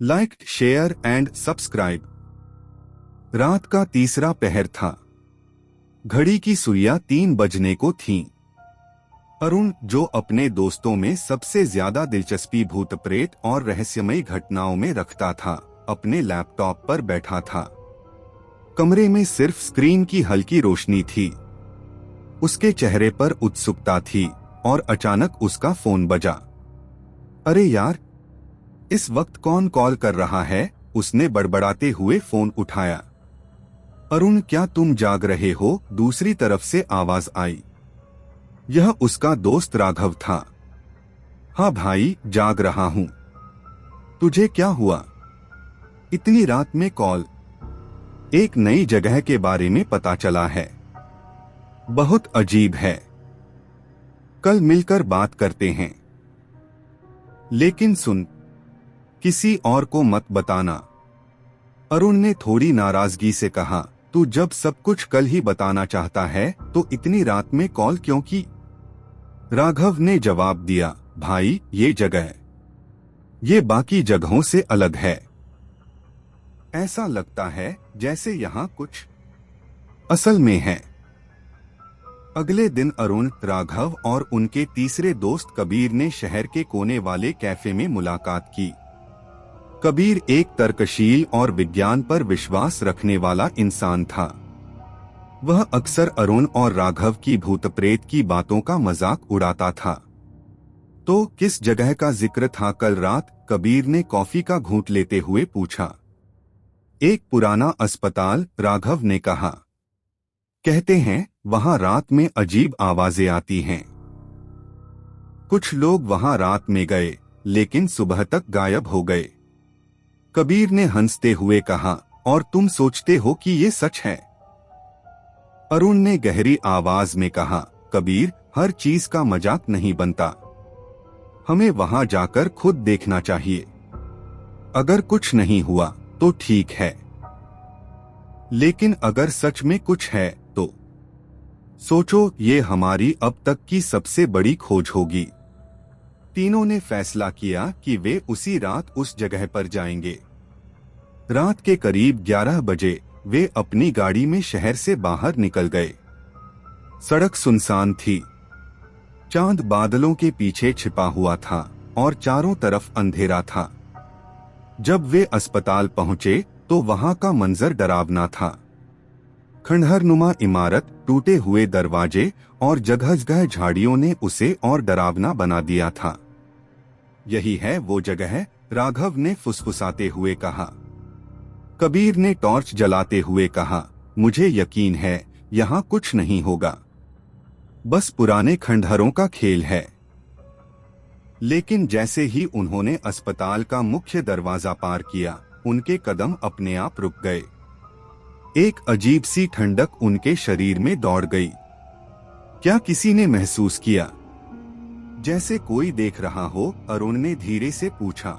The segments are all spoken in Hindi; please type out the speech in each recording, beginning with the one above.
Like, share and subscribe. रात का तीसरा पहर था। घड़ी की सुइयां 3 बजने को थीं। अरुण, जो अपने दोस्तों में सबसे ज्यादा दिलचस्पी भूत प्रेत और रहस्यमयी घटनाओं में रखता था, अपने लैपटॉप पर बैठा था। कमरे में सिर्फ स्क्रीन की हल्की रोशनी थी। उसके चेहरे पर उत्सुकता थी और अचानक उसका फोन बजा। अरे यार, इस वक्त कौन कॉल कर रहा है? उसने बड़बड़ाते हुए फोन उठाया। अरुण, क्या तुम जाग रहे हो? दूसरी तरफ से आवाज आई। यह उसका दोस्त राघव था। हाँ भाई, जाग रहा हूँ। तुझे क्या हुआ? इतनी रात में कॉल? एक नई जगह के बारे में पता चला है। बहुत अजीब है। कल मिलकर बात करते हैं। लेकिन सुन, किसी और को मत बताना। अरुण ने थोड़ी नाराजगी से कहा। तू जब सब कुछ कल ही बताना चाहता है तो इतनी रात में कॉल क्यों की? राघव ने जवाब दिया, भाई, ये बाकी जगहों से अलग है। ऐसा लगता है जैसे यहाँ कुछ असल में है। अगले दिन अरुण, राघव और उनके तीसरे दोस्त कबीर ने शहर के कोने वाले कैफे में मुलाकात की। कबीर एक तर्कशील और विज्ञान पर विश्वास रखने वाला इंसान था। वह अक्सर अरुण और राघव की भूत प्रेत की बातों का मजाक उड़ाता था। तो किस जगह का जिक्र था कल रात? कबीर ने कॉफी का घूंट लेते हुए पूछा। एक पुराना अस्पताल, राघव ने कहा। कहते हैं वहां रात में अजीब आवाजें आती हैं। कुछ लोग वहां रात में गए, लेकिन सुबह तक गायब हो गए। कबीर ने हंसते हुए कहा, और तुम सोचते हो कि ये सच है? अरुण ने गहरी आवाज में कहा, कबीर, हर चीज का मजाक नहीं बनता। हमें वहां जाकर खुद देखना चाहिए। अगर कुछ नहीं हुआ तो ठीक है, लेकिन अगर सच में कुछ है तो सोचो, ये हमारी अब तक की सबसे बड़ी खोज होगी। तीनों ने फैसला किया कि वे उसी रात उस जगह पर जाएंगे। रात के करीब 11 बजे वे अपनी गाड़ी में शहर से बाहर निकल गए। सड़क सुनसान थी। चांद बादलों के पीछे छिपा हुआ था और चारों तरफ अंधेरा था। जब वे अस्पताल पहुंचे तो वहां का मंजर डरावना था। खंडहरनुमा इमारत, टूटे हुए दरवाजे और जगह-जगह झाड़ियों ने उसे और डरावना बना दिया था। यही है वो जगह, राघव ने फुसफुसाते हुए कहा। कबीर ने टॉर्च जलाते हुए कहा, मुझे यकीन है यहाँ कुछ नहीं होगा। बस पुराने खंडहरों का खेल है। लेकिन जैसे ही उन्होंने अस्पताल का मुख्य दरवाजा पार किया, उनके कदम अपने आप रुक गए। एक अजीब सी ठंडक उनके शरीर में दौड़ गई। क्या किसी ने महसूस किया जैसे कोई देख रहा हो? अरुण ने धीरे से पूछा।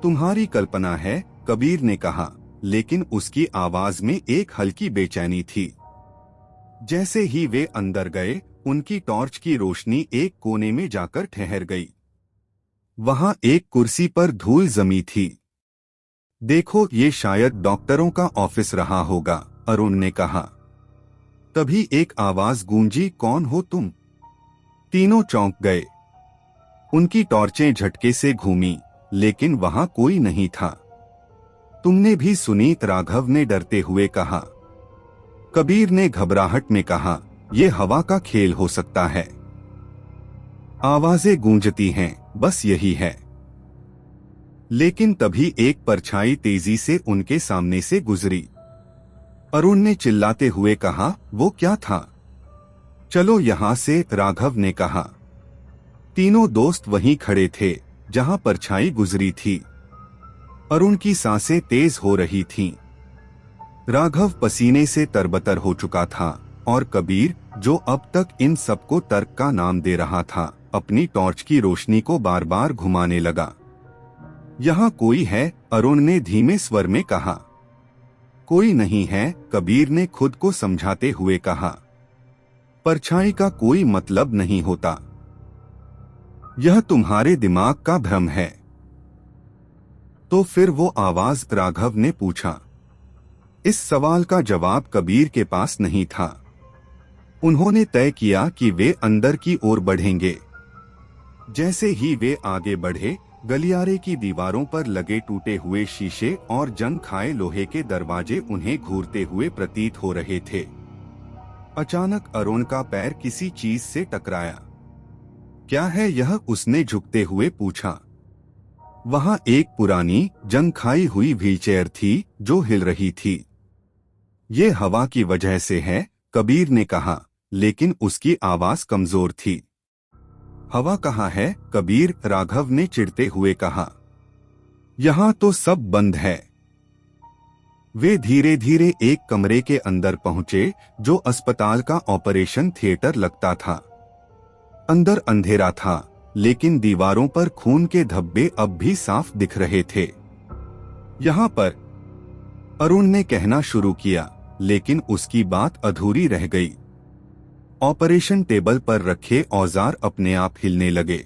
तुम्हारी कल्पना है, कबीर ने कहा, लेकिन उसकी आवाज में एक हल्की बेचैनी थी। जैसे ही वे अंदर गए, उनकी टॉर्च की रोशनी एक कोने में जाकर ठहर गई। वहां एक कुर्सी पर धूल जमी थी। देखो, ये शायद डॉक्टरों का ऑफिस रहा होगा, अरुण ने कहा। तभी एक आवाज गूंजी, कौन हो तुम? तीनों चौंक गए। उनकी टॉर्चें झटके से घूमी, लेकिन वहां कोई नहीं था। तुमने भी सुनी? राघव ने डरते हुए कहा। कबीर ने घबराहट में कहा, यह हवा का खेल हो सकता है। आवाजें गूंजती हैं, बस यही है। लेकिन तभी एक परछाई तेजी से उनके सामने से गुजरी। अरुण ने चिल्लाते हुए कहा, वो क्या था? चलो यहाँ से, राघव ने कहा। तीनों दोस्त वहीं खड़े थे जहां परछाई गुजरी थी। अरुण की सांसें तेज हो रही थीं। राघव पसीने से तरबतर हो चुका था और कबीर, जो अब तक इन सबको तर्क का नाम दे रहा था, अपनी टॉर्च की रोशनी को बार बार घुमाने लगा। यहाँ कोई है? अरुण ने धीमे स्वर में कहा। कोई नहीं है, कबीर ने खुद को समझाते हुए कहा। परछाई का कोई मतलब नहीं होता। यह तुम्हारे दिमाग का भ्रम है। तो फिर वो आवाज राघव ने पूछा। इस सवाल का जवाब कबीर के पास नहीं था। उन्होंने तय किया कि वे अंदर की ओर बढ़ेंगे। जैसे ही वे आगे बढ़े, गलियारे की दीवारों पर लगे टूटे हुए शीशे और जंग खाए लोहे के दरवाजे उन्हें घूरते हुए प्रतीत हो रहे थे। अचानक अरुण का पैर किसी चीज से टकराया। क्या है यह? उसने झुकते हुए पूछा। वहां एक पुरानी जंग खाई हुई व्हीलचेयर थी जो हिल रही थी। ये हवा की वजह से है, कबीर ने कहा, लेकिन उसकी आवाज कमजोर थी। हवा कहाँ है कबीर? राघव ने चिढ़ते हुए कहा। यहाँ तो सब बंद है। वे धीरे धीरे एक कमरे के अंदर पहुंचे जो अस्पताल का ऑपरेशन थिएटर लगता था। अंदर अंधेरा था, लेकिन दीवारों पर खून के धब्बे अब भी साफ दिख रहे थे। यहाँ पर, अरुण ने कहना शुरू किया, लेकिन उसकी बात अधूरी रह गई। ऑपरेशन टेबल पर रखे औजार अपने आप हिलने लगे।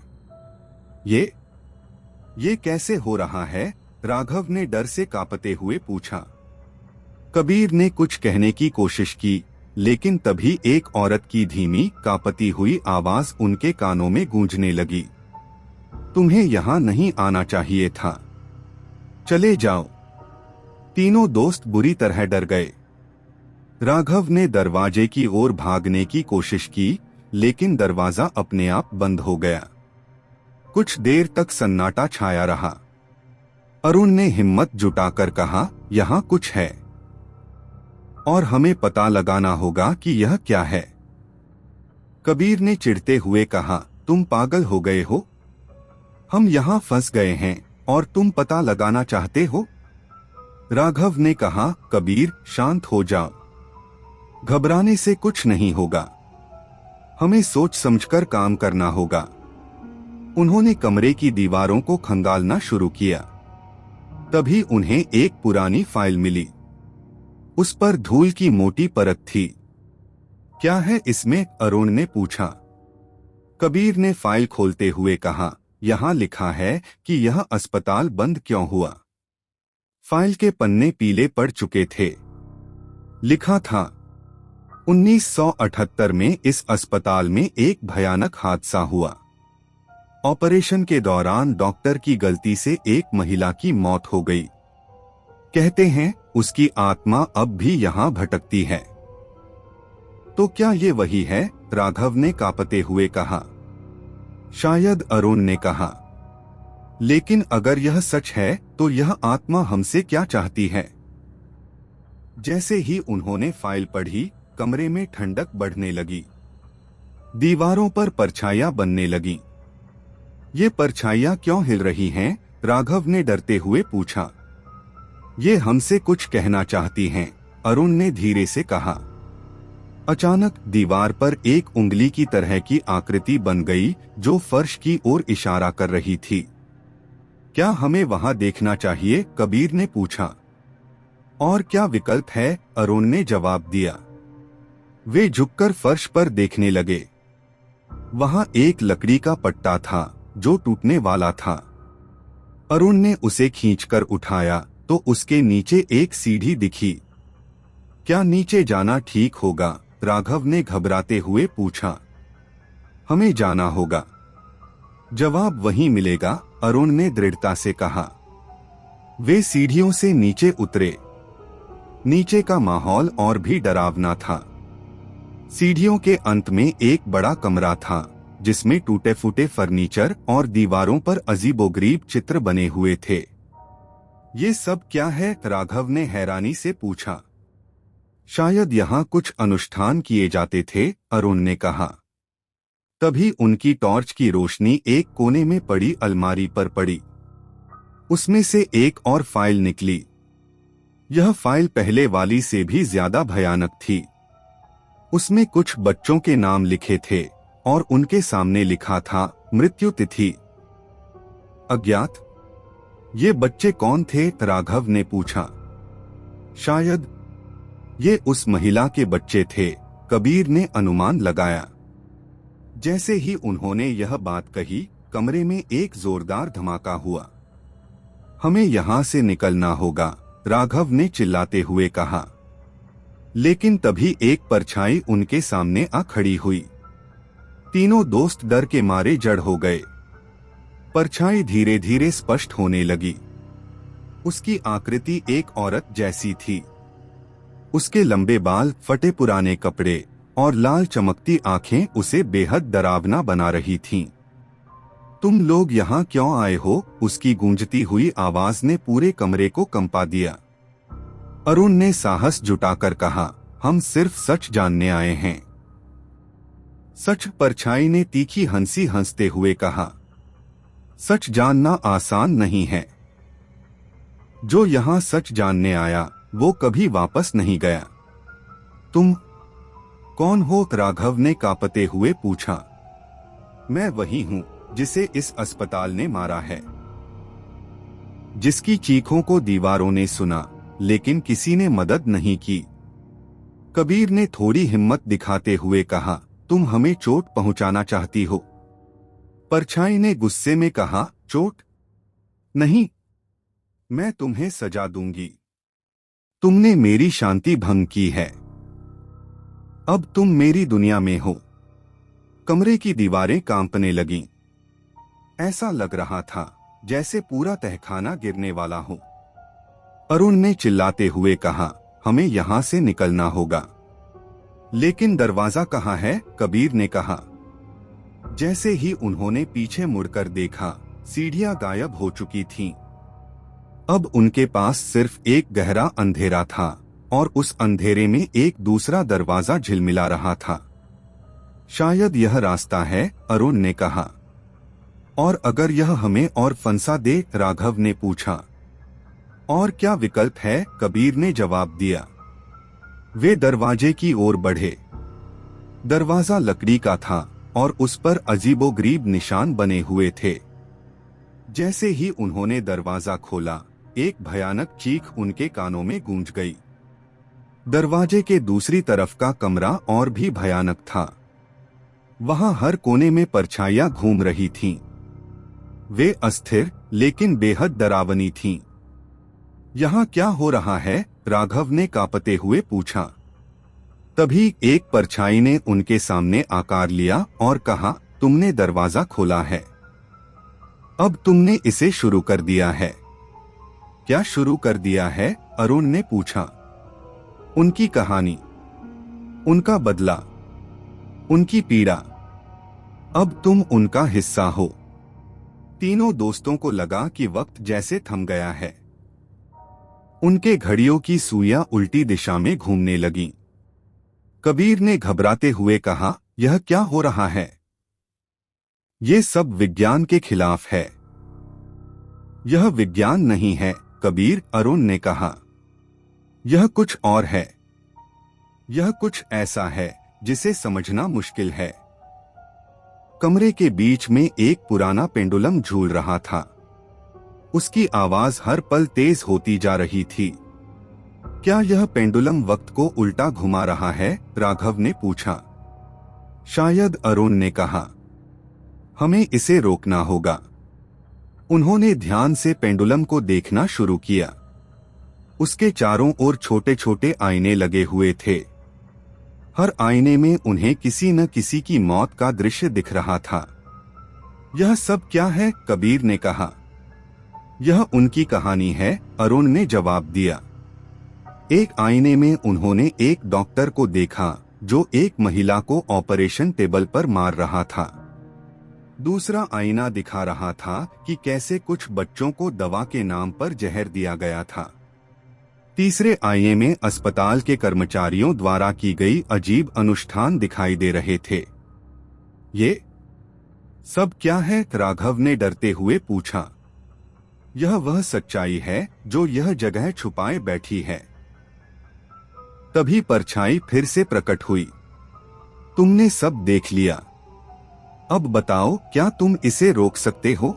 ये कैसे हो रहा है? राघव ने डर से कांपते हुए पूछा। कबीर ने कुछ कहने की कोशिश की, लेकिन तभी एक औरत की धीमी कांपती हुई आवाज उनके कानों में गूंजने लगी। तुम्हें यहाँ नहीं आना चाहिए था। चले जाओ। तीनों दोस्त बुरी तरह डर गए। राघव ने दरवाजे की ओर भागने की कोशिश की, लेकिन दरवाजा अपने आप बंद हो गया। कुछ देर तक सन्नाटा छाया रहा। अरुण ने हिम्मत जुटाकर कहा, यहाँ कुछ है और हमें पता लगाना होगा कि यह क्या है। कबीर ने चिढ़ते हुए कहा, तुम पागल हो गए हो? हम यहाँ फंस गए हैं और तुम पता लगाना चाहते हो? राघव ने कहा, कबीर शांत हो जाओ। घबराने से कुछ नहीं होगा। हमें सोच समझकर काम करना होगा। उन्होंने कमरे की दीवारों को खंगालना शुरू किया। तभी उन्हें एक पुरानी फाइल मिली। उस पर धूल की मोटी परत थी। क्या है इसमें? अरुण ने पूछा। कबीर ने फाइल खोलते हुए कहा, यहाँ लिखा है कि यह अस्पताल बंद क्यों हुआ। फाइल के पन्ने पीले पड़ चुके थे। लिखा था, 1978 में इस अस्पताल में एक भयानक हादसा हुआ। ऑपरेशन के दौरान डॉक्टर की गलती से एक महिला की मौत हो गई। कहते हैं उसकी आत्मा अब भी यहाँ भटकती है। तो क्या ये वही है? राघव ने कांपते हुए कहा। शायद, अरुण ने कहा। लेकिन अगर यह सच है तो यह आत्मा हमसे क्या चाहती है? जैसे ही उन्होंने फाइल पढ़ी, कमरे में ठंडक बढ़ने लगी। दीवारों पर परछाइयां बनने लगीं। ये परछाइयां क्यों हिल रही हैं? राघव ने डरते हुए पूछा। ये हमसे कुछ कहना चाहती हैं, अरुण ने धीरे से कहा। अचानक दीवार पर एक उंगली की तरह की आकृति बन गई जो फर्श की ओर इशारा कर रही थी। क्या हमें वहां देखना चाहिए? कबीर ने पूछा। और क्या विकल्प है? अरुण ने जवाब दिया। वे झुककर फर्श पर देखने लगे। वहां एक लकड़ी का पट्टा था जो टूटने वाला था। अरुण ने उसे खींचकर उठाया तो उसके नीचे एक सीढ़ी दिखी। क्या नीचे जाना ठीक होगा? राघव ने घबराते हुए पूछा। हमें जाना होगा। जवाब वहीं मिलेगा, अरुण ने दृढ़ता से कहा। वे सीढ़ियों से नीचे उतरे। नीचे का माहौल और भी डरावना था। सीढ़ियों के अंत में एक बड़ा कमरा था जिसमें टूटे फूटे फर्नीचर और दीवारों पर अजीबोगरीब चित्र बने हुए थे। ये सब क्या है? राघव ने हैरानी से पूछा। शायद यहाँ कुछ अनुष्ठान किए जाते थे, अरुण ने कहा। तभी उनकी टॉर्च की रोशनी एक कोने में पड़ी अलमारी पर पड़ी। उसमें से एक और फाइल निकली। यह फाइल पहले वाली से भी ज्यादा भयानक थी। उसमें कुछ बच्चों के नाम लिखे थे और उनके सामने लिखा था, मृत्यु तिथि अज्ञात। ये बच्चे कौन थे? राघव ने पूछा। शायद ये उस महिला के बच्चे थे, कबीर ने अनुमान लगाया। जैसे ही उन्होंने यह बात कही, कमरे में एक जोरदार धमाका हुआ। हमें यहाँ से निकलना होगा, राघव ने चिल्लाते हुए कहा। लेकिन तभी एक परछाई उनके सामने आ खड़ी हुई। तीनों दोस्त डर के मारे जड़ हो गए। परछाई धीरे धीरे स्पष्ट होने लगी। उसकी आकृति एक औरत जैसी थी। उसके लंबे बाल, फटे पुराने कपड़े और लाल चमकती आंखें उसे बेहद डरावना बना रही थीं। तुम लोग यहाँ क्यों आए हो? उसकी गूंजती हुई आवाज ने पूरे कमरे को कंपा दिया। अरुण ने साहस जुटाकर कहा, हम सिर्फ सच जानने आए हैं। सच? परछाई ने तीखी हंसी हंसते हुए कहा। सच जानना आसान नहीं है। जो यहाँ सच जानने आया वो कभी वापस नहीं गया। तुम कौन हो? राघव ने कांपते हुए पूछा। मैं वही हूँ जिसे इस अस्पताल ने मारा है, जिसकी चीखों को दीवारों ने सुना लेकिन किसी ने मदद नहीं की। कबीर ने थोड़ी हिम्मत दिखाते हुए कहा, तुम हमें चोट पहुंचाना चाहती हो? परछाई ने गुस्से में कहा, चोट नहीं, मैं तुम्हें सजा दूंगी। तुमने मेरी शांति भंग की है। अब तुम मेरी दुनिया में हो। कमरे की दीवारें कांपने लगीं। ऐसा लग रहा था जैसे पूरा तहखाना गिरने वाला हो। अरुण ने चिल्लाते हुए कहा, हमें यहां से निकलना होगा। लेकिन दरवाजा कहाँ है? कबीर ने कहा। जैसे ही उन्होंने पीछे मुड़कर देखा, सीढ़ियां गायब हो चुकी थीं। अब उनके पास सिर्फ एक गहरा अंधेरा था और उस अंधेरे में एक दूसरा दरवाजा झिलमिला रहा था। शायद यह रास्ता है, अरुण ने कहा। और अगर यह हमें और फंसा दे? राघव ने पूछा। और क्या विकल्प है? कबीर ने जवाब दिया। वे दरवाजे की ओर बढ़े। दरवाजा लकड़ी का था और उस पर अजीबोगरीब निशान बने हुए थे। जैसे ही उन्होंने दरवाजा खोला, एक भयानक चीख उनके कानों में गूंज गई। दरवाजे के दूसरी तरफ का कमरा और भी भयानक था। वहां हर कोने में परछाइयां घूम रही थीं। वे अस्थिर लेकिन बेहद डरावनी थीं। यहाँ क्या हो रहा है? राघव ने कांपते हुए पूछा। तभी एक परछाई ने उनके सामने आकार लिया और कहा, तुमने दरवाजा खोला है। अब तुमने इसे शुरू कर दिया है। क्या शुरू कर दिया है? अरुण ने पूछा। उनकी कहानी, उनका बदला, उनकी पीड़ा। अब तुम उनका हिस्सा हो। तीनों दोस्तों को लगा कि वक्त जैसे थम गया है। उनके घड़ियों की सुइयां उल्टी दिशा में घूमने लगीं। कबीर ने घबराते हुए कहा, यह क्या हो रहा है? ये सब विज्ञान के खिलाफ है। यह विज्ञान नहीं है कबीर, अरुण ने कहा। यह कुछ और है। यह कुछ ऐसा है जिसे समझना मुश्किल है। कमरे के बीच में एक पुराना पेंडुलम झूल रहा था। उसकी आवाज हर पल तेज होती जा रही थी। क्या यह पेंडुलम वक्त को उल्टा घुमा रहा है? राघव ने पूछा। शायद, अरुण ने कहा। हमें इसे रोकना होगा। उन्होंने ध्यान से पेंडुलम को देखना शुरू किया। उसके चारों ओर छोटे छोटे आईने लगे हुए थे। हर आईने में उन्हें किसी न किसी की मौत का दृश्य दिख रहा था। यह सब क्या है? कबीर ने कहा। यह उनकी कहानी है, अरुण ने जवाब दिया। एक आईने में उन्होंने एक डॉक्टर को देखा जो एक महिला को ऑपरेशन टेबल पर मार रहा था। दूसरा आईना दिखा रहा था कि कैसे कुछ बच्चों को दवा के नाम पर जहर दिया गया था। तीसरे आईने में अस्पताल के कर्मचारियों द्वारा की गई अजीब अनुष्ठान दिखाई दे रहे थे। ये सब क्या है? राघव ने डरते हुए पूछा। यह वह सच्चाई है जो यह जगह छुपाए बैठी है। तभी परछाई फिर से प्रकट हुई। तुमने सब देख लिया। अब बताओ, क्या तुम इसे रोक सकते हो?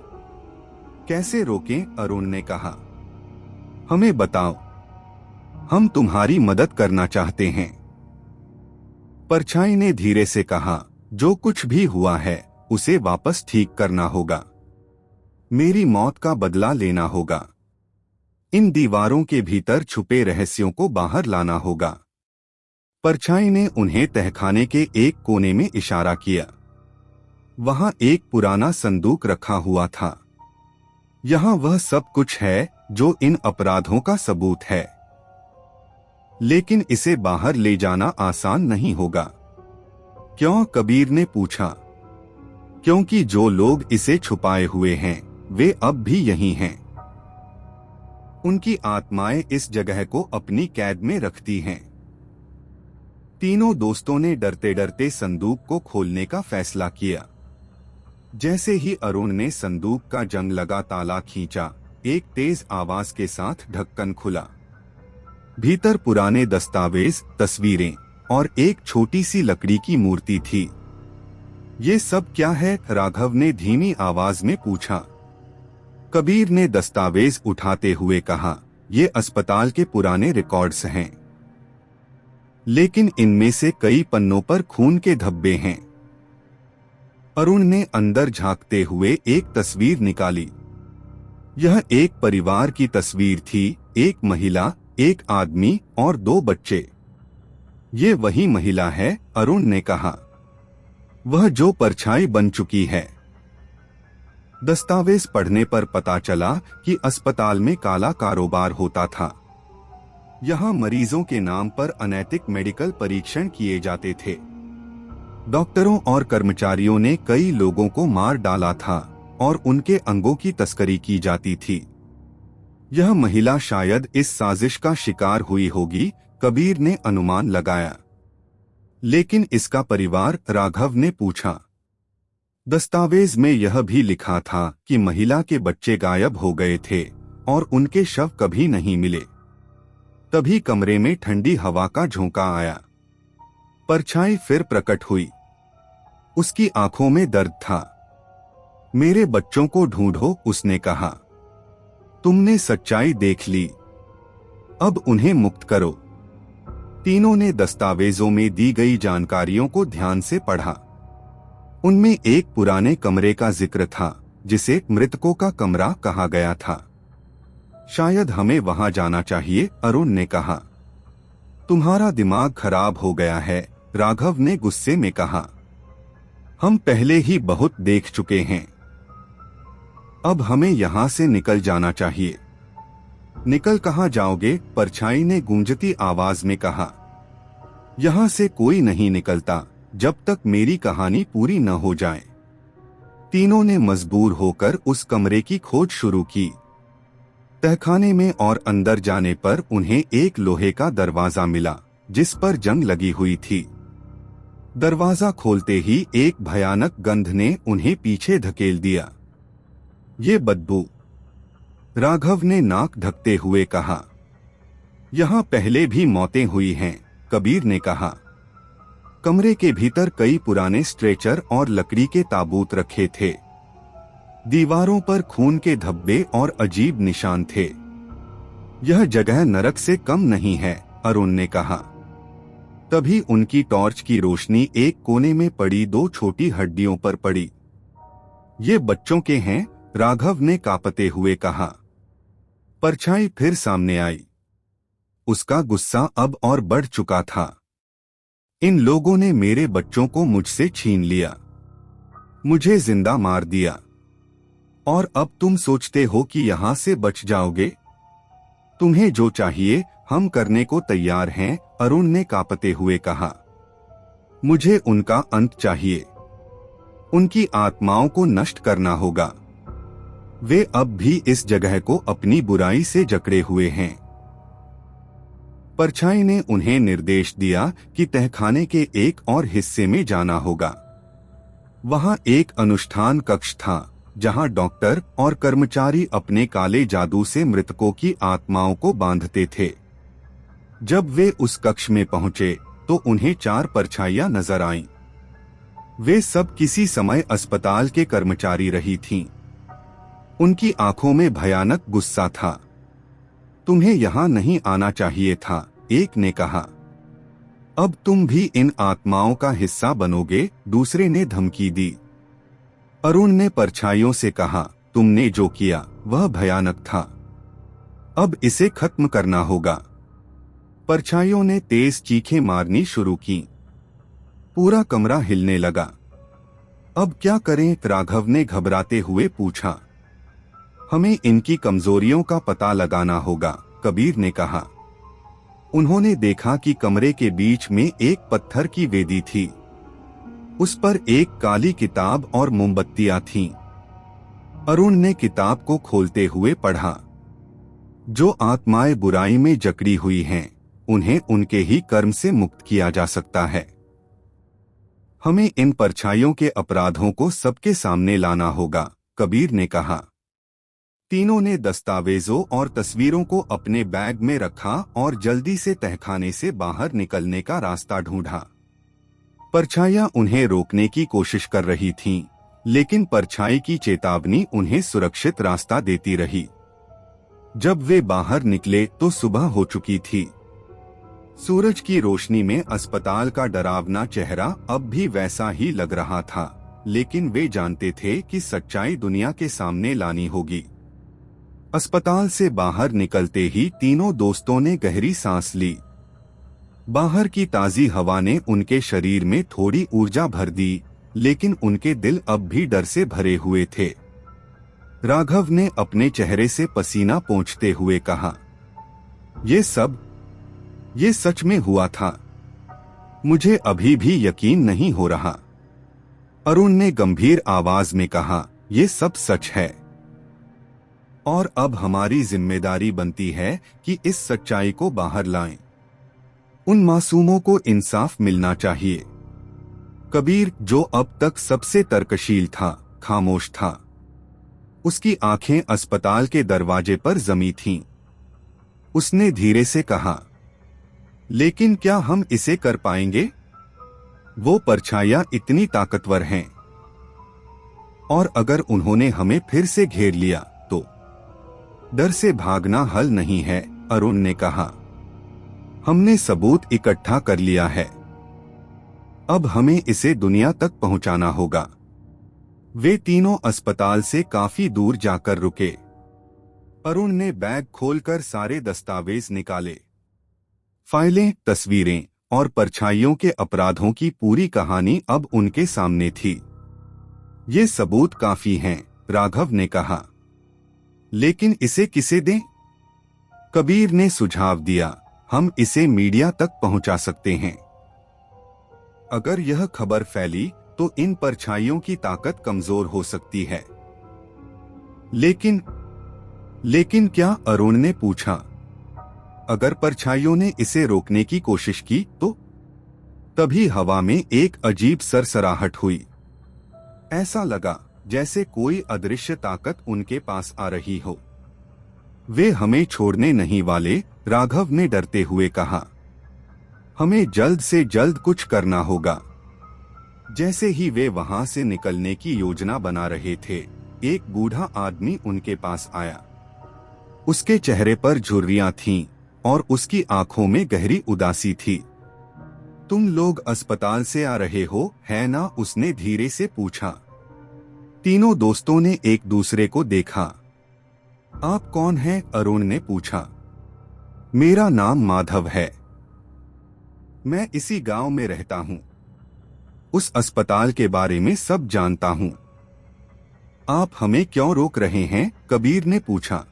कैसे रोकें? अरुण ने कहा। हमें बताओ, हम तुम्हारी मदद करना चाहते हैं। परछाई ने धीरे से कहा, जो कुछ भी हुआ है उसे वापस ठीक करना होगा। मेरी मौत का बदला लेना होगा। इन दीवारों के भीतर छुपे रहस्यों को बाहर लाना होगा। परछाई ने उन्हें तहखाने के एक कोने में इशारा किया। वहां एक पुराना संदूक रखा हुआ था। यहाँ वह सब कुछ है जो इन अपराधों का सबूत है, लेकिन इसे बाहर ले जाना आसान नहीं होगा। क्यों? कबीर ने पूछा। क्योंकि जो लोग इसे छुपाए हुए हैं वे अब भी यही हैं। उनकी आत्माएं इस जगह को अपनी कैद में रखती हैं। तीनों दोस्तों ने डरते डरते संदूक को खोलने का फैसला किया। जैसे ही अरुण ने संदूक का जंग लगा ताला खींचा, एक तेज आवाज के साथ ढक्कन खुला। भीतर पुराने दस्तावेज, तस्वीरें और एक छोटी सी लकड़ी की मूर्ति थी। ये सब क्या है? राघव ने धीमी आवाज में पूछा। कबीर ने दस्तावेज उठाते हुए कहा, ये अस्पताल के पुराने रिकॉर्ड्स हैं, लेकिन इनमें से कई पन्नों पर खून के धब्बे हैं। अरुण ने अंदर झांकते हुए एक तस्वीर निकाली। यह एक परिवार की तस्वीर थी, एक महिला, एक आदमी और 2 बच्चे। ये वही महिला है, अरुण ने कहा, वह जो परछाई बन चुकी है। दस्तावेज पढ़ने पर पता चला कि अस्पताल में काला कारोबार होता था। यहाँ मरीजों के नाम पर अनैतिक मेडिकल परीक्षण किए जाते थे। डॉक्टरों और कर्मचारियों ने कई लोगों को मार डाला था और उनके अंगों की तस्करी की जाती थी। यह महिला शायद इस साजिश का शिकार हुई होगी, कबीर ने अनुमान लगाया। लेकिन इसका परिवार? राघव ने पूछा। दस्तावेज में यह भी लिखा था कि महिला के बच्चे गायब हो गए थे और उनके शव कभी नहीं मिले। तभी कमरे में ठंडी हवा का झोंका आया। परछाई फिर प्रकट हुई। उसकी आंखों में दर्द था। मेरे बच्चों को ढूंढो, उसने कहा। तुमने सच्चाई देख ली, अब उन्हें मुक्त करो। तीनों ने दस्तावेजों में दी गई जानकारियों को ध्यान से पढ़ा। उनमें एक पुराने कमरे का जिक्र था जिसे मृतकों का कमरा कहा गया था। शायद हमें वहां जाना चाहिए, अरुण ने कहा। तुम्हारा दिमाग खराब हो गया है, राघव ने गुस्से में कहा। हम पहले ही बहुत देख चुके हैं। अब हमें यहाँ से निकल जाना चाहिए। निकल कहाँ जाओगे? परछाई ने गूंजती आवाज में कहा। यहाँ से कोई नहीं निकलता जब तक मेरी कहानी पूरी न हो जाए। तीनों ने मजबूर होकर उस कमरे की खोज शुरू की। तहखाने में और अंदर जाने पर उन्हें एक लोहे का दरवाजा मिला जिस पर जंग लगी हुई थी। दरवाजा खोलते ही एक भयानक गंध ने उन्हें पीछे धकेल दिया। ये बदबू, राघव ने नाक ढकते हुए कहा। यहाँ पहले भी मौतें हुई हैं, कबीर ने कहा। कमरे के भीतर कई पुराने स्ट्रेचर और लकड़ी के ताबूत रखे थे। दीवारों पर खून के धब्बे और अजीब निशान थे। यह जगह नरक से कम नहीं है, अरुण ने कहा। तभी उनकी टॉर्च की रोशनी एक कोने में पड़ी 2 छोटी हड्डियों पर पड़ी। ये बच्चों के हैं, राघव ने कांपते हुए कहा। परछाई फिर सामने आई। उसका गुस्सा अब और बढ़ चुका था। इन लोगों ने मेरे बच्चों को मुझसे छीन लिया, मुझे जिंदा मार दिया, और अब तुम सोचते हो कि यहां से बच जाओगे? तुम्हें जो चाहिए हम करने को तैयार हैं, अरुण ने कांपते हुए कहा। मुझे उनका अंत चाहिए। उनकी आत्माओं को नष्ट करना होगा। वे अब भी इस जगह को अपनी बुराई से जकड़े हुए हैं। परछाई ने उन्हें निर्देश दिया कि तहखाने के एक और हिस्से में जाना होगा। वहां एक अनुष्ठान कक्ष था जहां डॉक्टर और कर्मचारी अपने काले जादू से मृतकों की आत्माओं को बांधते थे। जब वे उस कक्ष में पहुंचे तो उन्हें 4 परछाइयां नजर आईं। वे सब किसी समय अस्पताल के कर्मचारी रही थीं। उनकी आंखों में भयानक गुस्सा था। तुम्हें यहाँ नहीं आना चाहिए था, एक ने कहा। अब तुम भी इन आत्माओं का हिस्सा बनोगे, दूसरे ने धमकी दी। अरुण ने परछाइयों से कहा, तुमने जो किया वह भयानक था। अब इसे खत्म करना होगा। परछाइयों ने तेज चीखें मारनी शुरू की। पूरा कमरा हिलने लगा। अब क्या करें? राघव ने घबराते हुए पूछा। हमें इनकी कमजोरियों का पता लगाना होगा, कबीर ने कहा। उन्होंने देखा कि कमरे के बीच में एक पत्थर की वेदी थी। उस पर एक काली किताब और मोमबत्तियां थीं। अरुण ने किताब को खोलते हुए पढ़ा। जो आत्माएं बुराई में जकड़ी हुई हैं, उन्हें उनके ही कर्म से मुक्त किया जा सकता है। हमें इन परछाइयों के अपराधों को सबके सामने लाना होगा, कबीर ने कहा। तीनों ने दस्तावेजों और तस्वीरों को अपने बैग में रखा और जल्दी से तहखाने से बाहर निकलने का रास्ता ढूंढा। परछाइयां उन्हें रोकने की कोशिश कर रही थीं, लेकिन परछाई की चेतावनी उन्हें सुरक्षित रास्ता देती रही। जब वे बाहर निकले तो सुबह हो चुकी थी। सूरज की रोशनी में अस्पताल का डरावना चेहरा अब भी वैसा ही लग रहा था, लेकिन वे जानते थे कि सच्चाई दुनिया के सामने लानी होगी। अस्पताल से बाहर निकलते ही तीनों दोस्तों ने गहरी सांस ली। बाहर की ताजी हवा ने उनके शरीर में थोड़ी ऊर्जा भर दी, लेकिन उनके दिल अब भी डर से भरे हुए थे। राघव ने अपने चेहरे से पसीना पोंछते हुए कहा, ये सच में हुआ था। मुझे अभी भी यकीन नहीं हो रहा। अरुण ने गंभीर आवाज में कहा, ये सब सच है। और अब हमारी जिम्मेदारी बनती है कि इस सच्चाई को बाहर लाएं। उन मासूमों को इंसाफ मिलना चाहिए। कबीर, जो अब तक सबसे तर्कशील था, खामोश था। उसकी आंखें अस्पताल के दरवाजे पर जमी थीं। उसने धीरे से कहा, लेकिन क्या हम इसे कर पाएंगे? वो परछाइयां इतनी ताकतवर हैं। और अगर उन्होंने हमें फिर से घेर लिया तो? डर से भागना हल नहीं है, अरुण ने कहा। हमने सबूत इकट्ठा कर लिया है। अब हमें इसे दुनिया तक पहुंचाना होगा। वे तीनों अस्पताल से काफी दूर जाकर रुके। अरुण ने बैग खोलकर सारे दस्तावेज निकाले। फाइलें, तस्वीरें और परछाइयों के अपराधों की पूरी कहानी अब उनके सामने थी। ये सबूत काफी हैं, राघव ने कहा। लेकिन इसे किसे दें? कबीर ने सुझाव दिया, हम इसे मीडिया तक पहुंचा सकते हैं। अगर यह खबर फैली तो इन परछाइयों की ताकत कमजोर हो सकती है। लेकिन क्या? अरुण ने पूछा। अगर परछाइयों ने इसे रोकने की कोशिश की तो? तभी हवा में एक अजीब सरसराहट हुई। ऐसा लगा जैसे कोई अदृश्य ताकत उनके पास आ रही हो। वे हमें छोड़ने नहीं वाले, राघव ने डरते हुए कहा। हमें जल्द से जल्द कुछ करना होगा। जैसे ही वे वहां से निकलने की योजना बना रहे थे, एक बूढ़ा आदमी उनके पास आया। उसके चेहरे पर झुर्रियां थीं और उसकी आंखों में गहरी उदासी थी। तुम लोग अस्पताल से आ रहे हो, है ना? उसने धीरे से पूछा। तीनों दोस्तों ने एक दूसरे को देखा। आप कौन हैं? अरुण ने पूछा। मेरा नाम माधव है। मैं इसी गांव में रहता हूं। उस अस्पताल के बारे में सब जानता हूं। आप हमें क्यों रोक रहे हैं? कबीर ने पूछा।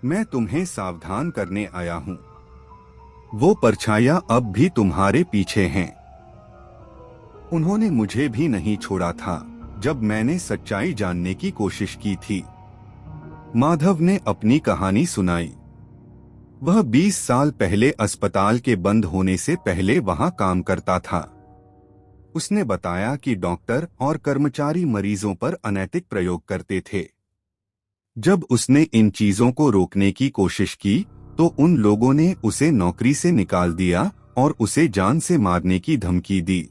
मैं तुम्हें सावधान करने आया हूं। वो परछाइयां अब भी तुम्हारे पीछे हैं। उन्होंने मुझे भी नहीं छोड़ा था जब मैंने सच्चाई जानने की कोशिश की थी। माधव ने अपनी कहानी सुनाई। वह 20 साल पहले अस्पताल के बंद होने से पहले वहां काम करता था। उसने बताया कि डॉक्टर और कर्मचारी मरीजों पर अनैतिक प्रयोग करते थे। जब उसने इन चीजों को रोकने की कोशिश की तो उन लोगों ने उसे नौकरी से निकाल दिया और उसे जान से मारने की धमकी दी।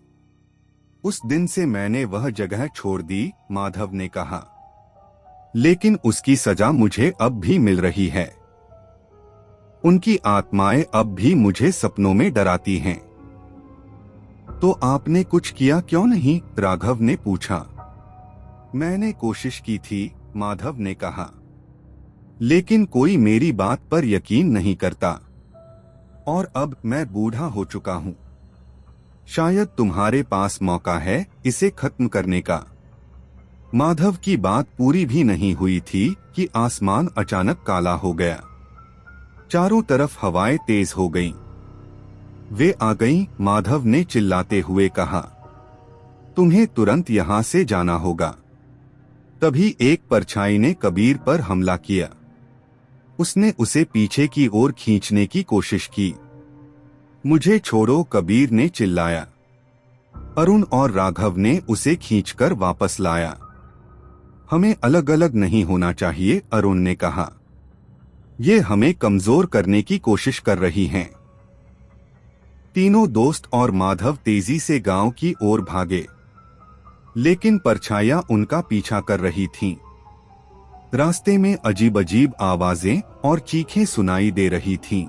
उस दिन से मैंने वह जगह छोड़ दी, माधव ने कहा। लेकिन उसकी सजा मुझे अब भी मिल रही है। उनकी आत्माएं अब भी मुझे सपनों में डराती हैं। तो आपने कुछ किया क्यों नहीं? राघव ने पूछा। मैंने कोशिश की थी, माधव ने कहा। लेकिन कोई मेरी बात पर यकीन नहीं करता। और अब मैं बूढ़ा हो चुका हूँ। शायद तुम्हारे पास मौका है इसे खत्म करने का। माधव की बात पूरी भी नहीं हुई थी कि आसमान अचानक काला हो गया। चारों तरफ हवाएं तेज हो गईं। वे आ गईं, माधव ने चिल्लाते हुए कहा, तुम्हें तुरंत यहाँ से जाना होगा। तभी एक परछाई ने कबीर पर हमला किया। उसने उसे पीछे की ओर खींचने की कोशिश की। मुझे छोड़ो, कबीर ने चिल्लाया। अरुण और राघव ने उसे खींचकर वापस लाया। हमें अलग अलग नहीं होना चाहिए, अरुण ने कहा। ये हमें कमजोर करने की कोशिश कर रही हैं। तीनों दोस्त और माधव तेजी से गांव की ओर भागे, लेकिन परछाइयां उनका पीछा कर रही थीं। रास्ते में अजीब अजीब आवाजें और चीखें सुनाई दे रही थीं।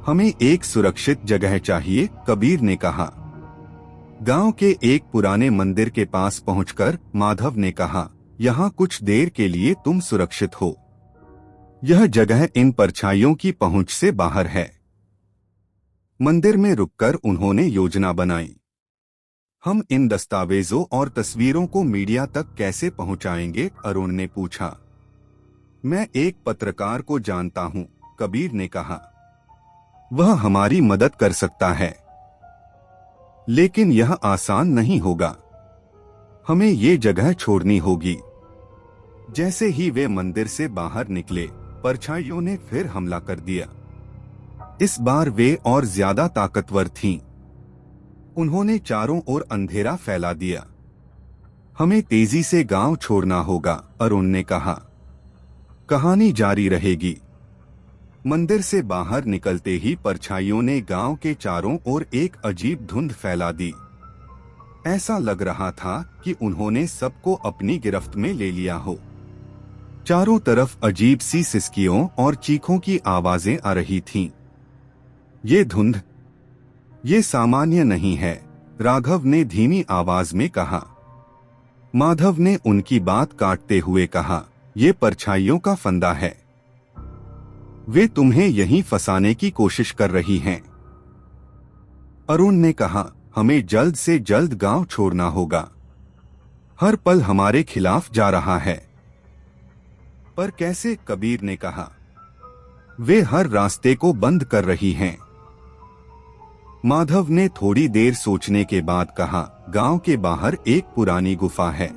हमें एक सुरक्षित जगह चाहिए, कबीर ने कहा। गांव के एक पुराने मंदिर के पास पहुंचकर माधव ने कहा, यहाँ कुछ देर के लिए तुम सुरक्षित हो। यह जगह इन परछाइयों की पहुंच से बाहर है। मंदिर में रुककर उन्होंने योजना बनाई। हम इन दस्तावेजों और तस्वीरों को मीडिया तक कैसे पहुंचाएंगे, अरुण ने पूछा। मैं एक पत्रकार को जानता हूं, कबीर ने कहा। वह हमारी मदद कर सकता है, लेकिन यह आसान नहीं होगा। हमें ये जगह छोड़नी होगी। जैसे ही वे मंदिर से बाहर निकले, परछाइयों ने फिर हमला कर दिया। इस बार वे और ज्यादा ताकतवर थीं। उन्होंने चारों ओर अंधेरा फैला दिया। हमें तेजी से गांव छोड़ना होगा, अरुण ने कहा। कहानी जारी रहेगी। मंदिर से बाहर निकलते ही परछाइयों ने गांव के चारों ओर एक अजीब धुंध फैला दी। ऐसा लग रहा था कि उन्होंने सबको अपनी गिरफ्त में ले लिया हो। चारों तरफ अजीब सी सिसकियों और चीखों की आवाजें आ रही थीं। ये धुंध, ये सामान्य नहीं है, राघव ने धीमी आवाज में कहा। माधव ने उनकी बात काटते हुए कहा, ये परछाइयों का फंदा है। वे तुम्हें यहीं फंसाने की कोशिश कर रही हैं। अरुण ने कहा, हमें जल्द से जल्द गांव छोड़ना होगा। हर पल हमारे खिलाफ जा रहा है। पर कैसे, कबीर ने कहा। वे हर रास्ते को बंद कर रही हैं। माधव ने थोड़ी देर सोचने के बाद कहा, गांव के बाहर एक पुरानी गुफा है।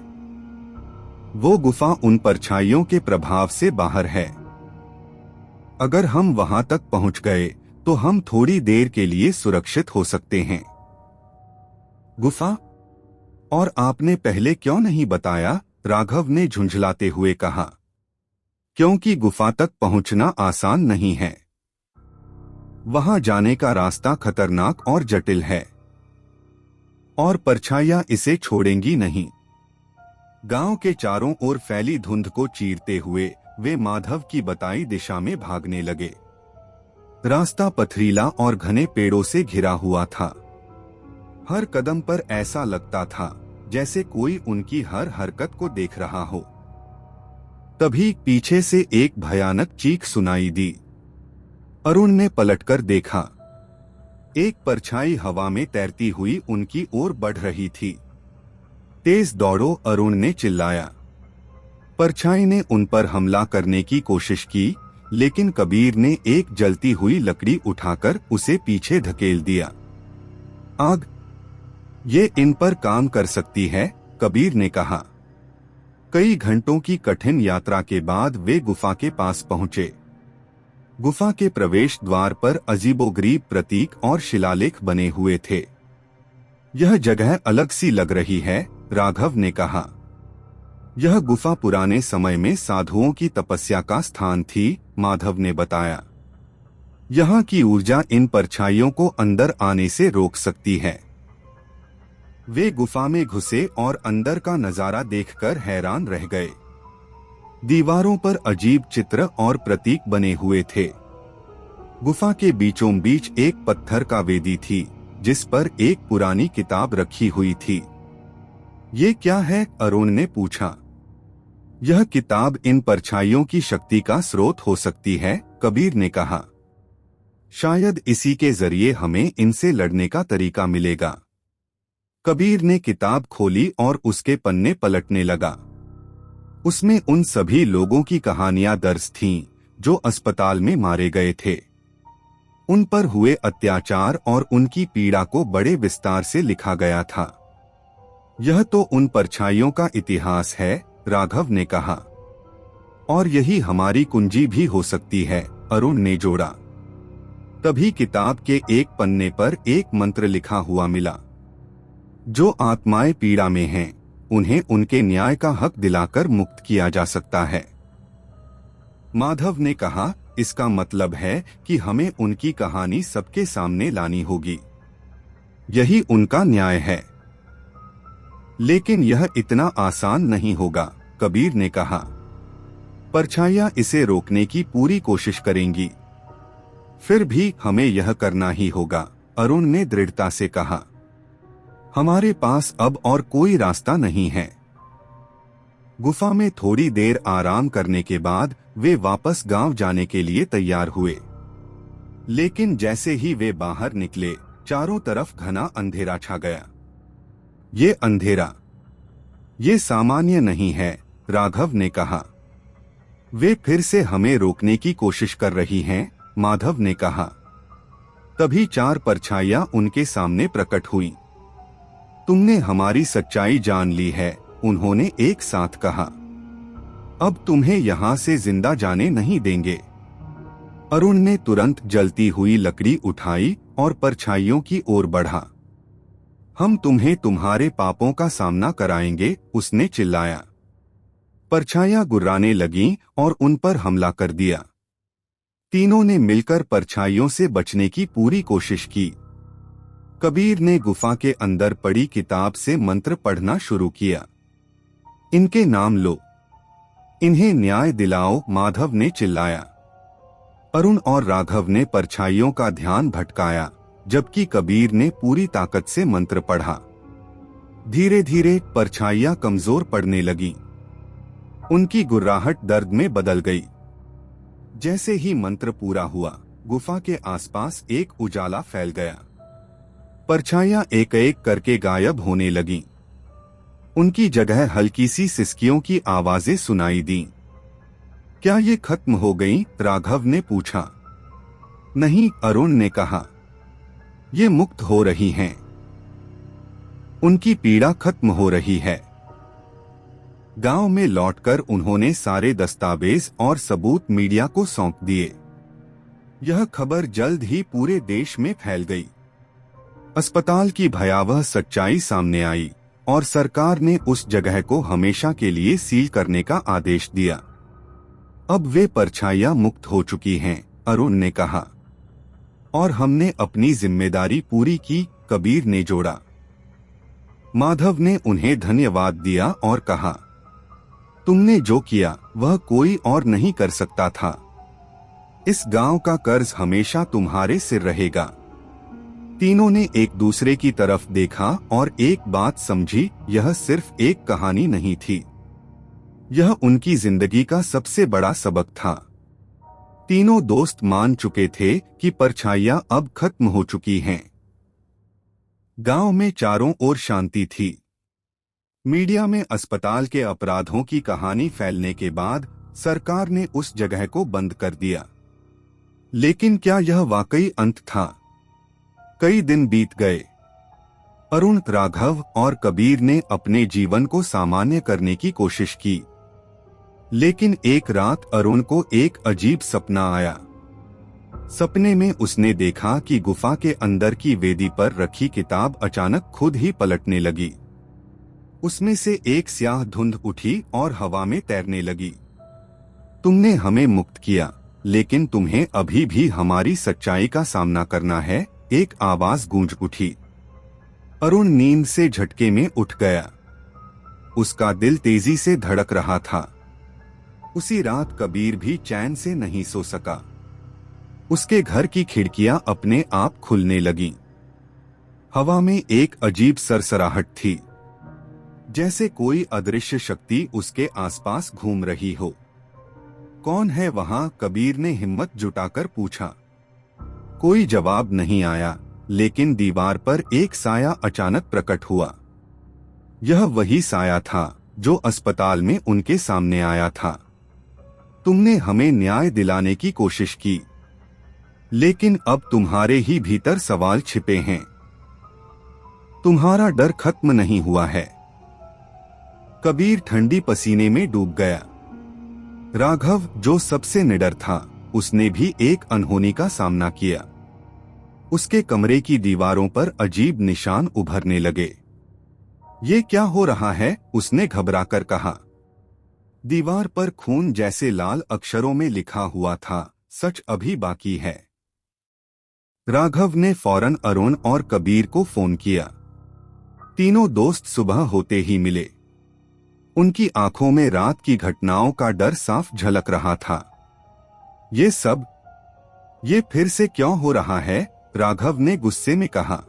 वो गुफा उन परछाइयों के प्रभाव से बाहर है। अगर हम वहां तक पहुंच गए तो हम थोड़ी देर के लिए सुरक्षित हो सकते हैं। गुफा? और आपने पहले क्यों नहीं बताया, राघव ने झुंझलाते हुए कहा। क्योंकि गुफा तक पहुंचना आसान नहीं है। वहां जाने का रास्ता खतरनाक और जटिल है, और परछाइयां इसे छोड़ेंगी नहीं। गांव के चारों ओर फैली धुंध को चीरते हुए वे माधव की बताई दिशा में भागने लगे। रास्ता पथरीला और घने पेड़ों से घिरा हुआ था। हर कदम पर ऐसा लगता था जैसे कोई उनकी हर हरकत को देख रहा हो। तभी पीछे से एक भयानक चीख सुनाई दी। अरुण ने पलटकर देखा। एक परछाई हवा में तैरती हुई उनकी ओर बढ़ रही थी। तेज दौड़ो, अरुण ने चिल्लाया। परछाई ने उन पर हमला करने की कोशिश की, लेकिन कबीर ने एक जलती हुई लकड़ी उठाकर उसे पीछे धकेल दिया। आग, ये इन पर काम कर सकती है, कबीर ने कहा। कई घंटों की कठिन यात्रा के बाद वे गुफा के पास पहुंचे। गुफा के प्रवेश द्वार पर अजीबोगरीब प्रतीक और शिलालेख बने हुए थे। यह जगह अलग सी लग रही है, राघव ने कहा। यह गुफा पुराने समय में साधुओं की तपस्या का स्थान थी, माधव ने बताया। यहाँ की ऊर्जा इन परछाइयों को अंदर आने से रोक सकती है। वे गुफा में घुसे और अंदर का नजारा देखकर हैरान रह गए। दीवारों पर अजीब चित्र और प्रतीक बने हुए थे। गुफा के बीचों बीच एक पत्थर का वेदी थी, जिस पर एक पुरानी किताब रखी हुई थी। ये क्या है, अरुण ने पूछा। यह किताब इन परछाइयों की शक्ति का स्रोत हो सकती है, कबीर ने कहा। शायद इसी के जरिए हमें इनसे लड़ने का तरीका मिलेगा। कबीर ने किताब खोली और उसके पन्ने पलटने लगा। उसमें उन सभी लोगों की कहानियां दर्ज थीं जो अस्पताल में मारे गए थे। उन पर हुए अत्याचार और उनकी पीड़ा को बड़े विस्तार से लिखा गया था। यह तो उन परछाइयों का इतिहास है, राघव ने कहा। और यही हमारी कुंजी भी हो सकती है, अरुण ने जोड़ा। तभी किताब के एक पन्ने पर एक मंत्र लिखा हुआ मिला। जो आत्माएं पीड़ा में हैं, उन्हें उनके न्याय का हक दिलाकर मुक्त किया जा सकता है। माधव ने कहा, इसका मतलब है कि हमें उनकी कहानी सबके सामने लानी होगी। यही उनका न्याय है। लेकिन यह इतना आसान नहीं होगा, कबीर ने कहा। परछाइयां इसे रोकने की पूरी कोशिश करेंगी। फिर भी हमें यह करना ही होगा, अरुण ने दृढ़ता से कहा। हमारे पास अब और कोई रास्ता नहीं है। गुफा में थोड़ी देर आराम करने के बाद वे वापस गांव जाने के लिए तैयार हुए। लेकिन जैसे ही वे बाहर निकले, चारों तरफ घना अंधेरा छा गया। ये अंधेरा, ये सामान्य नहीं है, राघव ने कहा। वे फिर से हमें रोकने की कोशिश कर रही हैं, माधव ने कहा। तभी चार परछाइयां उनके सामने प्रकट हुईं। तुमने हमारी सच्चाई जान ली है, उन्होंने एक साथ कहा। अब तुम्हें यहाँ से जिंदा जाने नहीं देंगे। अरुण ने तुरंत जलती हुई लकड़ी उठाई और परछाइयों की ओर बढ़ा। हम तुम्हें तुम्हारे पापों का सामना कराएंगे, उसने चिल्लाया। परछाइयां गुर्राने लगीं और उन पर हमला कर दिया। तीनों ने मिलकर परछाइयों से बचने की पूरी कोशिश की। कबीर ने गुफा के अंदर पड़ी किताब से मंत्र पढ़ना शुरू किया। इनके नाम लो, इन्हें न्याय दिलाओ, माधव ने चिल्लाया। अरुण और राघव ने परछाइयों का ध्यान भटकाया, जबकि कबीर ने पूरी ताकत से मंत्र पढ़ा। धीरे धीरे परछाइयां कमजोर पड़ने लगीं। उनकी गुर्राहट दर्द में बदल गई। जैसे ही मंत्र पूरा हुआ, गुफा के आसपास एक उजाला फैल गया। परछाइयां एक एक करके गायब होने लगीं। उनकी जगह हल्की सी सिसकियों की आवाजें सुनाई दीं। क्या ये खत्म हो गईं? राघव ने पूछा। नहीं, अरुण ने कहा। ये मुक्त हो रही हैं। उनकी पीड़ा खत्म हो रही है। गांव में लौटकर उन्होंने सारे दस्तावेज और सबूत मीडिया को सौंप दिए। यह खबर जल्द ही पूरे देश में फैल गई। अस्पताल की भयावह सच्चाई सामने आई और सरकार ने उस जगह को हमेशा के लिए सील करने का आदेश दिया। अब वे परछाइयां मुक्त हो चुकी हैं, अरुण ने कहा। और हमने अपनी जिम्मेदारी पूरी की, कबीर ने जोड़ा। माधव ने उन्हें धन्यवाद दिया और कहा, तुमने जो किया वह कोई और नहीं कर सकता था। इस गांव का कर्ज हमेशा तुम्हारे सिर रहेगा। तीनों ने एक दूसरे की तरफ देखा और एक बात समझी, यह सिर्फ एक कहानी नहीं थी। यह उनकी जिंदगी का सबसे बड़ा सबक था। तीनों दोस्त मान चुके थे कि परछाइयां अब खत्म हो चुकी हैं। गांव में चारों ओर शांति थी। मीडिया में अस्पताल के अपराधों की कहानी फैलने के बाद सरकार ने उस जगह को बंद कर दिया। लेकिन क्या यह वाकई अंत था? कई दिन बीत गए। अरुण, राघव और कबीर ने अपने जीवन को सामान्य करने की कोशिश की। लेकिन एक रात अरुण को एक अजीब सपना आया। सपने में उसने देखा कि गुफा के अंदर की वेदी पर रखी किताब अचानक खुद ही पलटने लगी। उसमें से एक स्याह धुंध उठी और हवा में तैरने लगी। तुमने हमें मुक्त किया, लेकिन तुम्हें अभी भी हमारी सच्चाई का सामना करना है, एक आवाज गूंज उठी। अरुण नींद से झटके में उठ गया। उसका दिल तेजी से धड़क रहा था। उसी रात कबीर भी चैन से नहीं सो सका। उसके घर की खिड़कियां अपने आप खुलने लगीं। हवा में एक अजीब सरसराहट थी, जैसे कोई अदृश्य शक्ति उसके आसपास घूम रही हो। कौन है वहां? कबीर ने हिम्मत जुटाकर पूछा। कोई जवाब नहीं आया, लेकिन दीवार पर एक साया अचानक प्रकट हुआ। यह वही साया था जो अस्पताल में उनके सामने आया था। तुमने हमें न्याय दिलाने की कोशिश की, लेकिन अब तुम्हारे ही भीतर सवाल छिपे हैं। तुम्हारा डर खत्म नहीं हुआ है। कबीर ठंडी पसीने में डूब गया। राघव, जो सबसे निडर था, उसने भी एक अनहोनी का सामना किया। उसके कमरे की दीवारों पर अजीब निशान उभरने लगे। ये क्या हो रहा है? उसने घबराकर कहा। दीवार पर खून जैसे लाल अक्षरों में लिखा हुआ था, सच अभी बाकी है। राघव ने फौरन अरुण और कबीर को फोन किया। तीनों दोस्त सुबह होते ही मिले। उनकी आंखों में रात की घटनाओं का डर साफ झलक रहा था। ये फिर से क्यों हो रहा है? राघव ने गुस्से में कहा।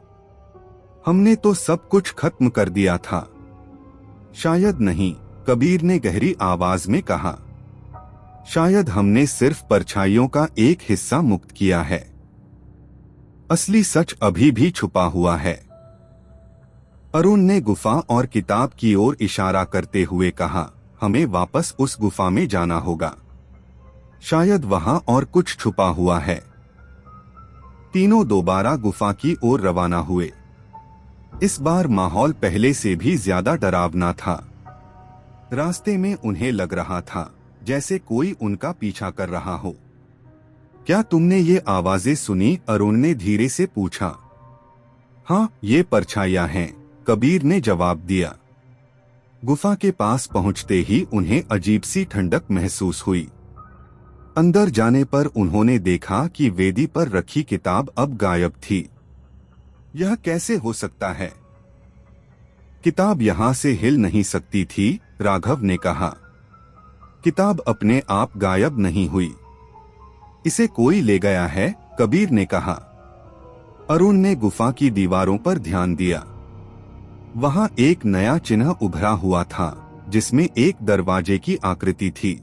हमने तो सब कुछ खत्म कर दिया था। शायद नहीं, कबीर ने गहरी आवाज में कहा। शायद हमने सिर्फ परछाइयों का एक हिस्सा मुक्त किया है। असली सच अभी भी छुपा हुआ है। अरुण ने गुफा और किताब की ओर इशारा करते हुए कहा, हमें वापस उस गुफा में जाना होगा। शायद वहां और कुछ छुपा हुआ है। तीनों दोबारा गुफा की ओर रवाना हुए। इस बार माहौल पहले से भी ज्यादा डरावना था। रास्ते में उन्हें लग रहा था जैसे कोई उनका पीछा कर रहा हो। क्या तुमने ये आवाजें सुनी? अरुण ने धीरे से पूछा। हाँ, ये परछाइयां हैं, कबीर ने जवाब दिया। गुफा के पास पहुंचते ही उन्हें अजीब सी ठंडक महसूस हुई। अंदर जाने पर उन्होंने देखा कि वेदी पर रखी किताब अब गायब थी। यह कैसे हो सकता है? किताब यहां से हिल नहीं सकती थी, राघव ने कहा। किताब अपने आप गायब नहीं हुई, इसे कोई ले गया है, कबीर ने कहा। अरुण ने गुफा की दीवारों पर ध्यान दिया। वहां एक नया चिन्ह उभरा हुआ था, जिसमें एक दरवाजे की आकृति थी।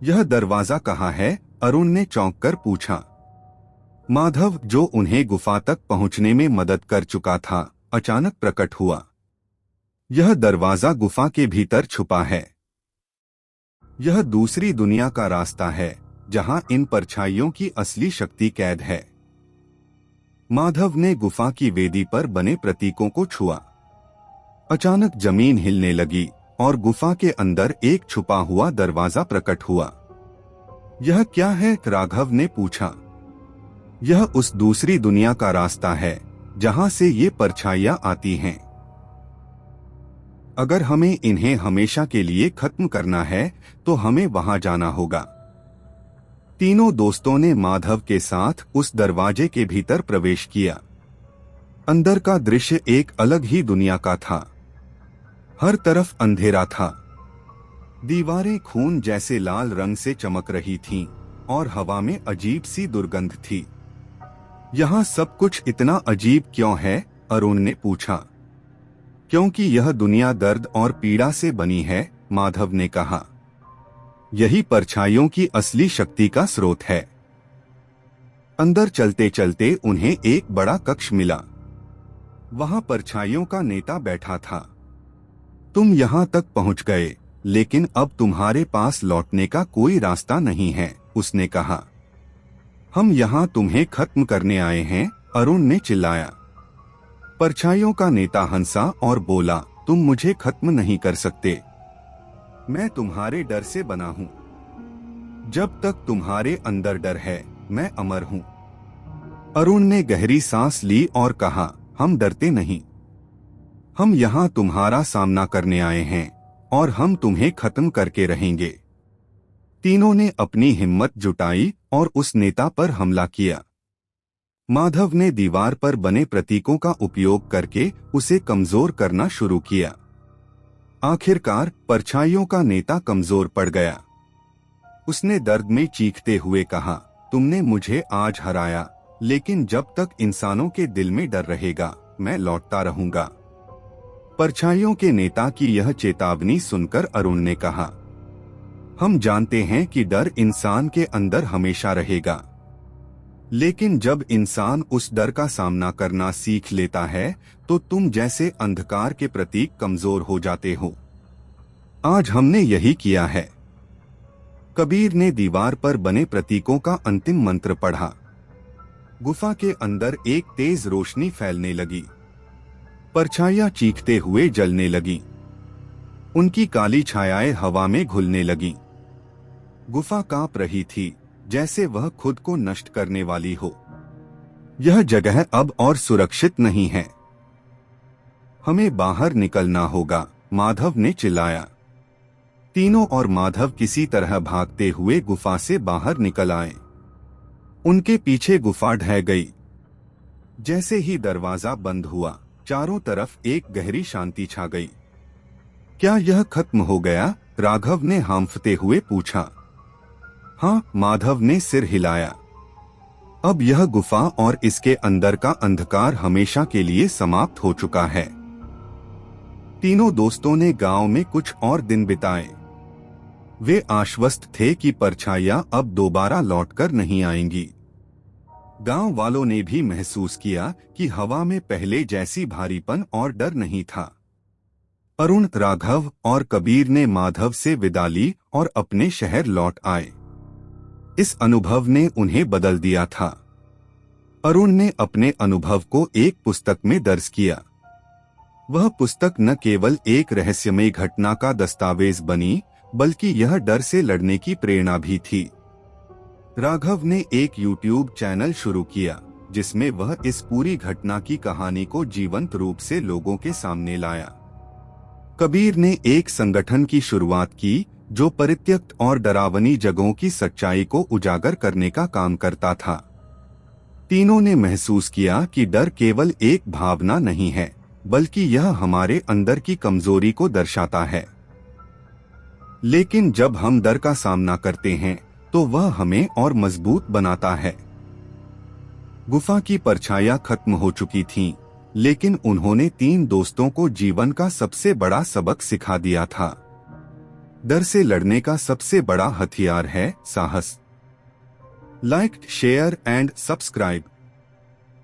यह दरवाजा कहाँ है? अरुण ने चौंक कर पूछा। माधव, जो उन्हें गुफा तक पहुंचने में मदद कर चुका था, अचानक प्रकट हुआ। यह दरवाजा गुफा के भीतर छुपा है। यह दूसरी दुनिया का रास्ता है, जहां इन परछाइयों की असली शक्ति कैद है। माधव ने गुफा की वेदी पर बने प्रतीकों को छुआ। अचानक जमीन हिलने लगी और गुफा के अंदर एक छुपा हुआ दरवाजा प्रकट हुआ। यह क्या है? राघव ने पूछा। यह उस दूसरी दुनिया का रास्ता है, जहां से ये परछाइयां आती हैं। अगर हमें इन्हें हमेशा के लिए खत्म करना है, तो हमें वहां जाना होगा। तीनों दोस्तों ने माधव के साथ उस दरवाजे के भीतर प्रवेश किया। अंदर का दृश्य एक अलग ही दुनिया का था। हर तरफ अंधेरा था। दीवारें खून जैसे लाल रंग से चमक रही थीं और हवा में अजीब सी दुर्गंध थी। यहाँ सब कुछ इतना अजीब क्यों है? अरुण ने पूछा। क्योंकि यह दुनिया दर्द और पीड़ा से बनी है, माधव ने कहा। यही परछाइयों की असली शक्ति का स्रोत है। अंदर चलते चलते उन्हें एक बड़ा कक्ष मिला। वहां परछाइयों का नेता बैठा था। तुम यहां तक पहुंच गए, लेकिन अब तुम्हारे पास लौटने का कोई रास्ता नहीं है, उसने कहा। हम यहां तुम्हें खत्म करने आए हैं, अरुण ने चिल्लाया। परछाइयों का नेता हंसा और बोला, तुम मुझे खत्म नहीं कर सकते। मैं तुम्हारे डर से बना हूं। जब तक तुम्हारे अंदर डर है, मैं अमर हूं। अरुण ने गहरी सांस ली और कहा, हम डरते नहीं। हम यहाँ तुम्हारा सामना करने आए हैं और हम तुम्हें खत्म करके रहेंगे। तीनों ने अपनी हिम्मत जुटाई और उस नेता पर हमला किया। माधव ने दीवार पर बने प्रतीकों का उपयोग करके उसे कमजोर करना शुरू किया। आखिरकार परछाइयों का नेता कमजोर पड़ गया। उसने दर्द में चीखते हुए कहा, तुमने मुझे आज हराया, लेकिन जब तक इंसानों के दिल में डर रहेगा, मैं लौटता रहूंगा। परछाइयों के नेता की यह चेतावनी सुनकर अरुण ने कहा, हम जानते हैं कि डर इंसान के अंदर हमेशा रहेगा, लेकिन जब इंसान उस डर का सामना करना सीख लेता है तो तुम जैसे अंधकार के प्रतीक कमजोर हो जाते हो। आज हमने यही किया है। कबीर ने दीवार पर बने प्रतीकों का अंतिम मंत्र पढ़ा। गुफा के अंदर एक तेज रोशनी फैलने लगी। परछाइयां चीखते हुए जलने लगी। उनकी काली छायाएं हवा में घुलने लगी। गुफा कांप रही थी, जैसे वह खुद को नष्ट करने वाली हो। यह जगह अब और सुरक्षित नहीं है। हमें बाहर निकलना होगा, माधव ने चिल्लाया। तीनों और माधव किसी तरह भागते हुए गुफा से बाहर निकल आए। उनके पीछे गुफा ढह गई। जैसे ही दरवाजा बंद हुआ, चारों तरफ एक गहरी शांति छा गई। क्या यह खत्म हो गया? राघव ने हांफते हुए पूछा। हाँ, माधव ने सिर हिलाया। अब यह गुफा और इसके अंदर का अंधकार हमेशा के लिए समाप्त हो चुका है। तीनों दोस्तों ने गांव में कुछ और दिन बिताए। वे आश्वस्त थे कि परछाइयां अब दोबारा लौटकर नहीं आएंगी। गांव वालों ने भी महसूस किया कि हवा में पहले जैसी भारीपन और डर नहीं था। अरुण, राघव और कबीर ने माधव से विदा ली और अपने शहर लौट आए। इस अनुभव ने उन्हें बदल दिया था। अरुण ने अपने अनुभव को एक पुस्तक में दर्ज किया। वह पुस्तक न केवल एक रहस्यमय घटना का दस्तावेज बनी, बल्कि यह डर से लड़ने की प्रेरणा भी थी। राघव ने एक YouTube चैनल शुरू किया, जिसमें वह इस पूरी घटना की कहानी को जीवंत रूप से लोगों के सामने लाया। कबीर ने एक संगठन की शुरुआत की जो परित्यक्त और डरावनी जगहों की सच्चाई को उजागर करने का काम करता था। तीनों ने महसूस किया कि डर केवल एक भावना नहीं है, बल्कि यह हमारे अंदर की कमजोरी को दर्शाता है। लेकिन जब हम डर का सामना करते हैं तो वह हमें और मजबूत बनाता है। गुफा की परछाइयां खत्म हो चुकी थीं, लेकिन उन्होंने तीन दोस्तों को जीवन का सबसे बड़ा सबक सिखा दिया था। डर से लड़ने का सबसे बड़ा हथियार है साहस। Like, share and subscribe.